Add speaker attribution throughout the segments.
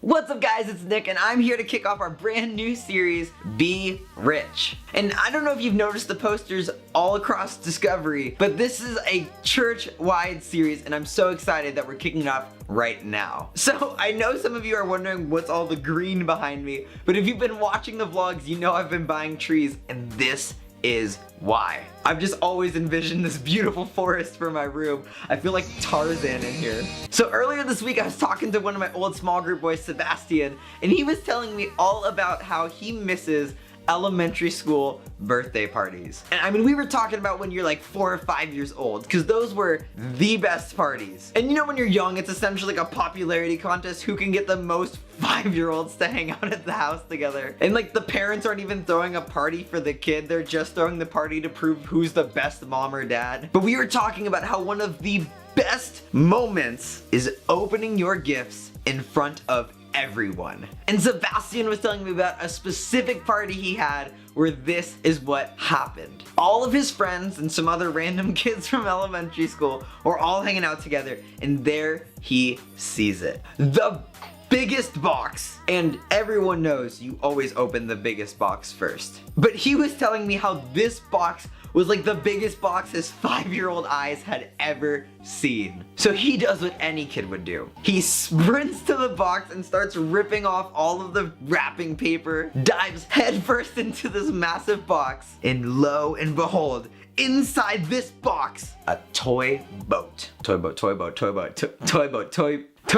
Speaker 1: What's up guys, it's Nick and I'm here to kick off our brand new series, Be Rich. And I don't know if you've noticed the posters all across Discovery, but this is a church-wide series and I'm so excited that we're kicking it off right now. So I know some of you are wondering what's all the green behind me, but if you've been watching the vlogs, you know I've been buying trees and this is why. I've just always envisioned this beautiful forest for my room. I feel like Tarzan in here. So earlier this week I was talking to one of my old small group boys, Sebastian, and he was telling me all about how he misses elementary school birthday parties. And I mean, we were talking about when you're like 4 or 5 years old, because those were the best parties. And you know when you're young, it's essentially like a popularity contest who can get the most 5-year-olds to hang out at the house together. And like the parents aren't even throwing a party for the kid, they're just throwing the party to prove who's the best mom or dad. But we were talking about how one of the best moments is opening your gifts in front of everyone. And Sebastian was telling me about a specific party he had where this is what happened. All of his friends and some other random kids from elementary school were all hanging out together, and there he sees it. The biggest box. And everyone knows you always open the biggest box first. But he was telling me how this box was like the biggest box his 5-year-old eyes had ever seen. So he does what any kid would do. He sprints to the box and starts ripping off all of the wrapping paper, dives headfirst into this massive box, and lo and behold, inside this box, a toy boat. Toy boat, toy boat, toy boat, toy boat, toy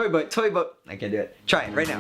Speaker 1: boat, toy boat. I can't do it. Try it right now.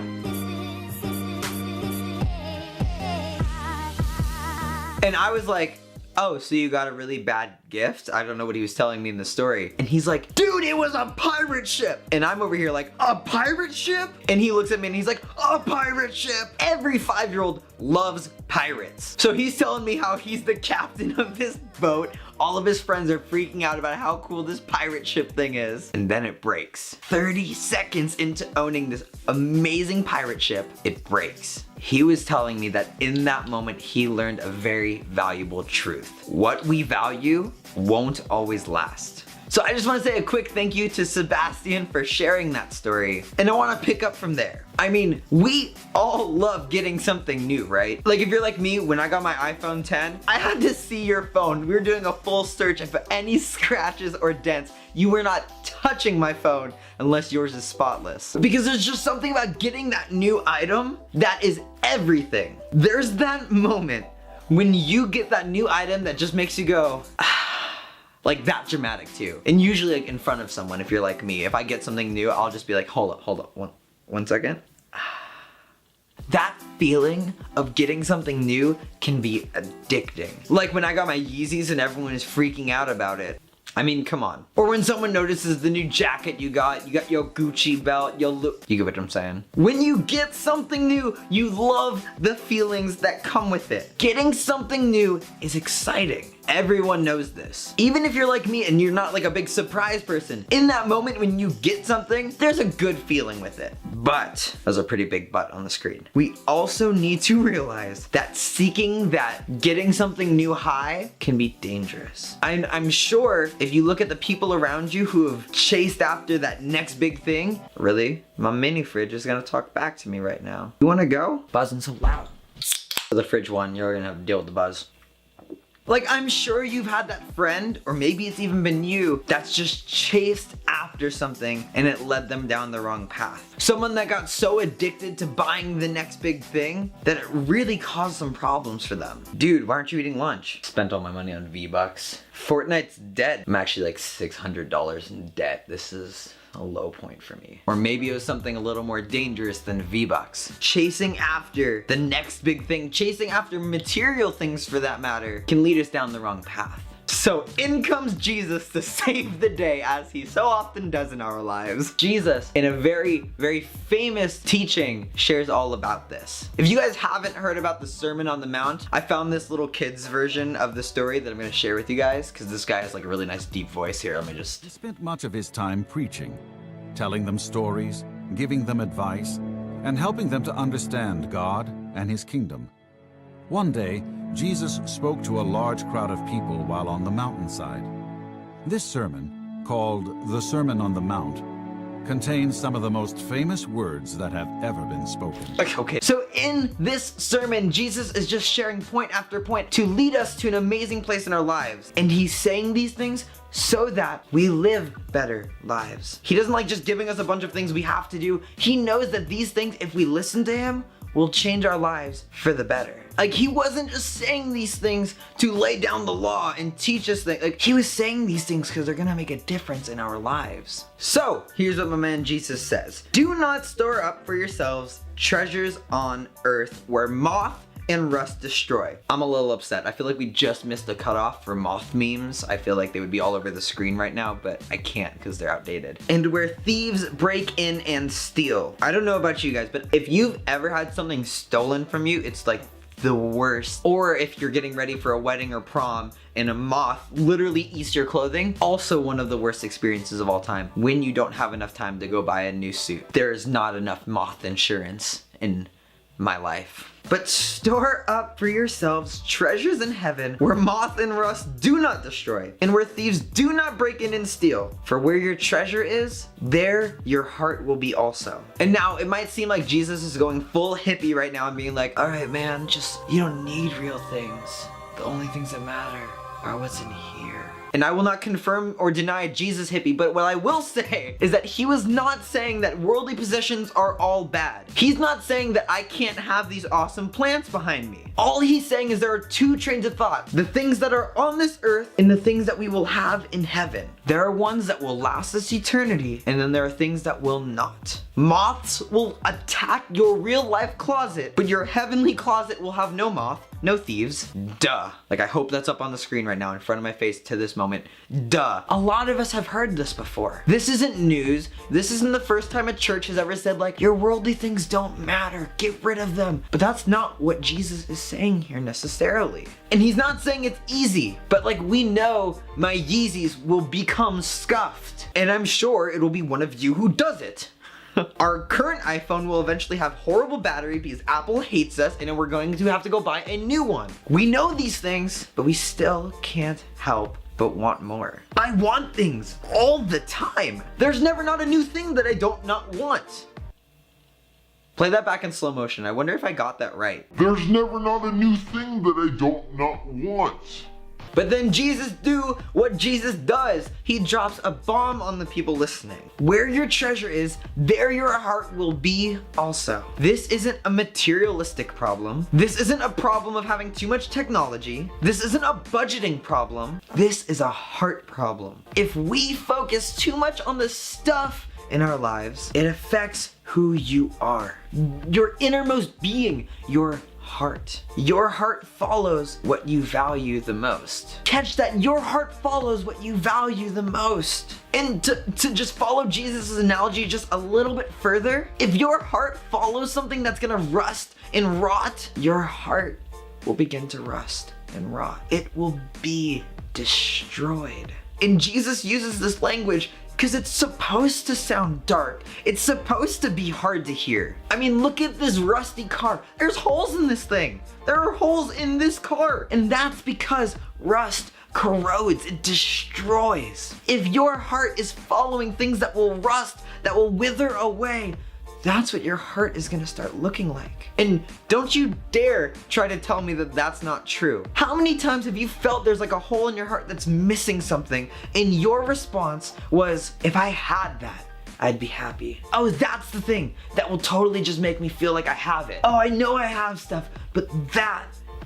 Speaker 1: And I was like, oh, so you got a really bad gift? I don't know what he was telling me in the story. And he's like, dude, it was a pirate ship. And I'm over here like, a pirate ship? And he looks at me and he's like, a pirate ship. Every 5-year-old loves pirates. So he's telling me how he's the captain of this boat. All of his friends are freaking out about how cool this pirate ship thing is. And then it breaks. 30 seconds into owning this amazing pirate ship, it breaks. He was telling me that in that moment, he learned a very valuable truth. What we value won't always last. So I just want to say a quick thank you to Sebastian for sharing that story. And I want to pick up from there. I mean, we all love getting something new, right? Like if you're like me, when I got my iPhone 10, I had to see your phone. We were doing a full search, and for any scratches or dents, you were not touching my phone unless yours is spotless. Because there's just something about getting that new item that is everything. There's that moment when you get that new item that just makes you go, like that dramatic too. And usually like in front of someone, if you're like me, if I get something new, I'll just be like, hold up, one second. That feeling of getting something new can be addicting. Like when I got my Yeezys and everyone is freaking out about it. I mean, come on. Or when someone notices the new jacket you got your Gucci belt, you get what I'm saying? When you get something new, you love the feelings that come with it. Getting something new is exciting. Everyone knows this. Even if you're like me and you're not like a big surprise person, in that moment when you get something, there's a good feeling with it. But, there's a pretty big but on the screen. We also need to realize that seeking that getting something new high can be dangerous. I'm sure if you look at the people around you who have chased after that next big thing, really? My mini fridge is gonna talk back to me right now. You wanna go? Buzzing so loud. For the fridge one, you're gonna have to deal with the buzz. Like, I'm sure you've had that friend, or maybe it's even been you, that's just chased after something and it led them down the wrong path. Someone that got so addicted to buying the next big thing that it really caused some problems for them. Dude, why aren't you eating lunch? Spent all my money on V-Bucks. Fortnite's dead. I'm actually like $600 in debt. This is a low point for me. Or maybe it was something a little more dangerous than V-Bucks. Chasing after the next big thing, chasing after material things for that matter, can lead us down the wrong path. So in comes Jesus to save the day, as he so often does in our lives. Jesus, in a very, very famous teaching, shares all about this. If you guys haven't heard about the Sermon on the Mount, I found this little kid's version of the story that I'm gonna share with you guys, because this guy has like a really nice deep voice here. Let me just...
Speaker 2: He spent much of his time preaching, telling them stories, giving them advice, and helping them to understand God and his kingdom. One day, Jesus spoke to a large crowd of people while on the mountainside. This sermon, called the Sermon on the Mount, contains some of the most famous words that have ever been spoken.
Speaker 1: Okay. So in this sermon, Jesus is just sharing point after point to lead us to an amazing place in our lives. And he's saying these things so that we live better lives. He doesn't like just giving us a bunch of things we have to do. He knows that these things, if we listen to him, will change our lives for the better. Like, he wasn't just saying these things to lay down the law and teach us things. Like, he was saying these things because they're gonna make a difference in our lives. So, here's what my man Jesus says. Do not store up for yourselves treasures on earth where moth and rust destroy. I'm a little upset. I feel like we just missed the cutoff for moth memes. I feel like they would be all over the screen right now, but I can't because they're outdated. And where thieves break in and steal. I don't know about you guys, but if you've ever had something stolen from you, it's like the worst. Or if you're getting ready for a wedding or prom and a moth literally eats your clothing, also one of the worst experiences of all time. When you don't have enough time to go buy a new suit. There's not enough moth insurance in my life. But store up for yourselves treasures in heaven where moth and rust do not destroy and where thieves do not break in and steal. For where your treasure is, there your heart will be also. And now it might seem like Jesus is going full hippie right now and being like, all right, man, you don't need real things. The only things that matter are what's in here. And I will not confirm or deny Jesus hippie, but what I will say is that he was not saying that worldly possessions are all bad. He's not saying that I can't have these awesome plants behind me. All he's saying is there are two trains of thought. The things that are on this earth and the things that we will have in heaven. There are ones that will last us eternity, and then there are things that will not. Moths will attack your real life closet, but your heavenly closet will have no moth, no thieves. Duh. Like, I hope that's up on the screen right now in front of my face to this moment. Duh. A lot of us have heard this before. This isn't news. This isn't the first time a church has ever said, like, your worldly things don't matter. Get rid of them. But that's not what Jesus is saying here necessarily. And he's not saying it's easy, but like, we know my Yeezys will become scuffed. And I'm sure it'll be one of you who does it. Our current iPhone will eventually have horrible battery because Apple hates us and we're going to have to go buy a new one. We know these things, but we still can't help but want more. I want things all the time. There's never not a new thing that I don't not want. Play that back in slow motion. I wonder if I got that right.
Speaker 3: There's never not a new thing that I don't not want.
Speaker 1: But then Jesus do what Jesus does. He drops a bomb on the people listening. Where your treasure is, there your heart will be also. This isn't a materialistic problem. This isn't a problem of having too much technology. This isn't a budgeting problem. This is a heart problem. If we focus too much on the stuff in our lives, it affects who you are. Your innermost being, your heart. Your heart follows what you value the most. Catch that, your heart follows what you value the most. And to just follow Jesus' analogy just a little bit further, if your heart follows something that's gonna rust and rot, your heart will begin to rust and rot. It will be destroyed. And Jesus uses this language because it's supposed to sound dark. It's supposed to be hard to hear. I mean, look at this rusty car. There's holes in this thing. There are holes in this car. And that's because rust corrodes, it destroys. If your heart is following things that will rust, that will wither away, that's what your heart is gonna start looking like. And don't you dare try to tell me that that's not true. How many times have you felt there's like a hole in your heart that's missing something, and your response was, if I had that, I'd be happy. Oh, that's the thing that will totally just make me feel like I have it. Oh, I know I have stuff, but that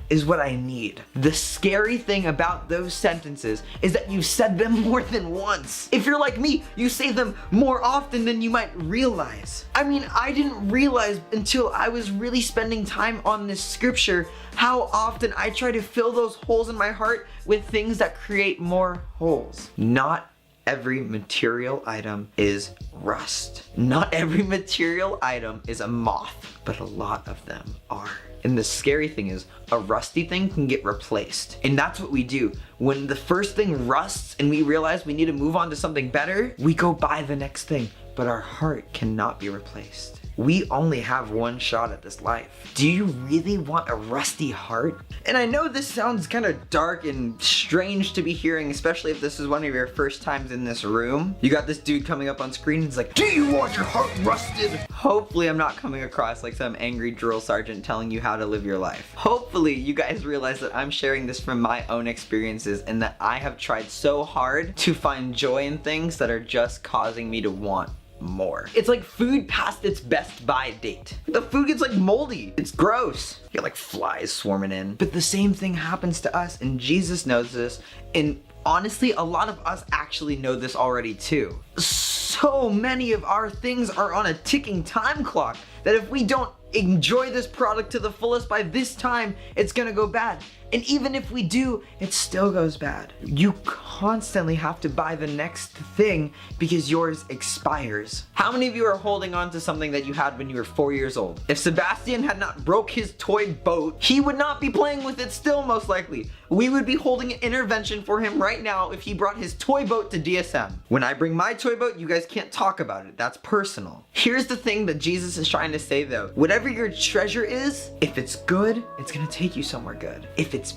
Speaker 1: is what I need. The scary thing about those sentences is that you've said them more than once. If you're like me, you say them more often than you might realize. I mean, I didn't realize until I was really spending time on this scripture how often I try to fill those holes in my heart with things that create more holes. Not every material item is rust. Not every material item is a moth, but a lot of them are. And the scary thing is, a rusty thing can get replaced. And that's what we do. When the first thing rusts and we realize we need to move on to something better, we go buy the next thing. But our heart cannot be replaced. We only have one shot at this life. Do you really want a rusty heart? And I know this sounds kind of dark and strange to be hearing, especially if this is one of your first times in this room. You got this dude coming up on screen and he's like, do you want your heart rusted? Hopefully I'm not coming across like some angry drill sergeant telling you how to live your life. Hopefully you guys realize that I'm sharing this from my own experiences and that I have tried so hard to find joy in things that are just causing me to want more. It's like food past its best by date. The food gets like moldy. It's gross. You got like flies swarming in. But the same thing happens to us, and Jesus knows this, and honestly, a lot of us actually know this already too. So many of our things are on a ticking time clock that if we don't enjoy this product to the fullest by this time, it's gonna go bad. And even if we do, it still goes bad. You constantly have to buy the next thing because yours expires. How many of you are holding on to something that you had when you were 4 years old? If Sebastian had not broke his toy boat, he would not be playing with it still, most likely. We would be holding an intervention for him right now if he brought his toy boat to DSM. When I bring my toy boat, you guys can't talk about it. That's personal. Here's the thing that Jesus is trying to say though. Whatever your treasure is, if it's good, it's gonna take you somewhere good. If it's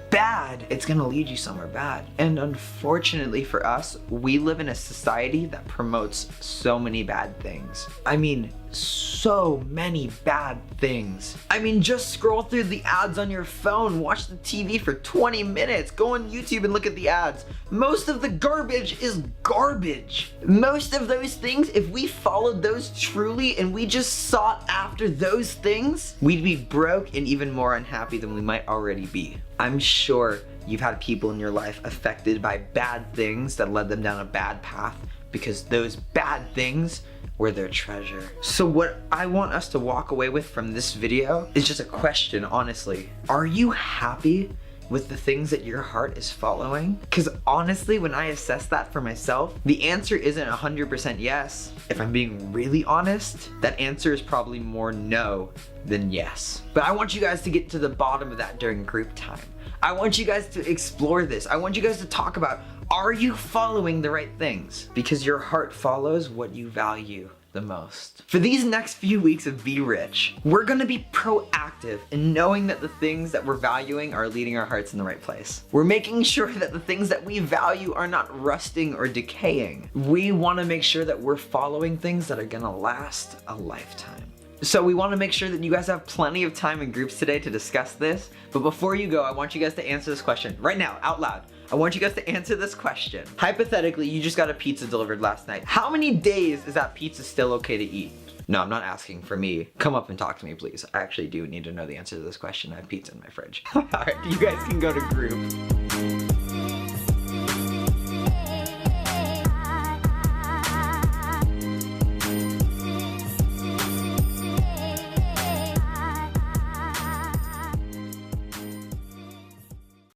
Speaker 1: bad, it's gonna lead you somewhere bad. And unfortunately for us, we live in a society that promotes so many bad things. I mean, so many bad things. I mean, just scroll through the ads on your phone, watch the TV for 20 minutes, go on YouTube and look at the ads. Most of the garbage is garbage. Most of those things, if we followed those truly and we just sought after those things, we'd be broke and even more unhappy than we might already be. I'm sure you've had people in your life affected by bad things that led them down a bad path because those bad things were their treasure. So what I want us to walk away with from this video is just a question, honestly. Are you happy with the things that your heart is following? Because honestly, when I assess that for myself, the answer isn't 100% yes. If I'm being really honest, that answer is probably more no than yes. But I want you guys to get to the bottom of that during group time. I want you guys to explore this. I want you guys to talk about, are you following the right things? Because your heart follows what you value the most. For these next few weeks of Be Rich, we're gonna be proactive in knowing that the things that we're valuing are leading our hearts in the right place. We're making sure that the things that we value are not rusting or decaying. We wanna make sure that we're following things that are gonna last a lifetime. So we want to make sure that you guys have plenty of time in groups today to discuss this. But before you go, I want you guys to answer this question right now, out loud. I want you guys to answer this question. Hypothetically, you just got a pizza delivered last night. How many days is that pizza still okay to eat? No, I'm not asking for me. Come up and talk to me, please. I actually do need to know the answer to this question. I have pizza in my fridge. All right, you guys can go to group.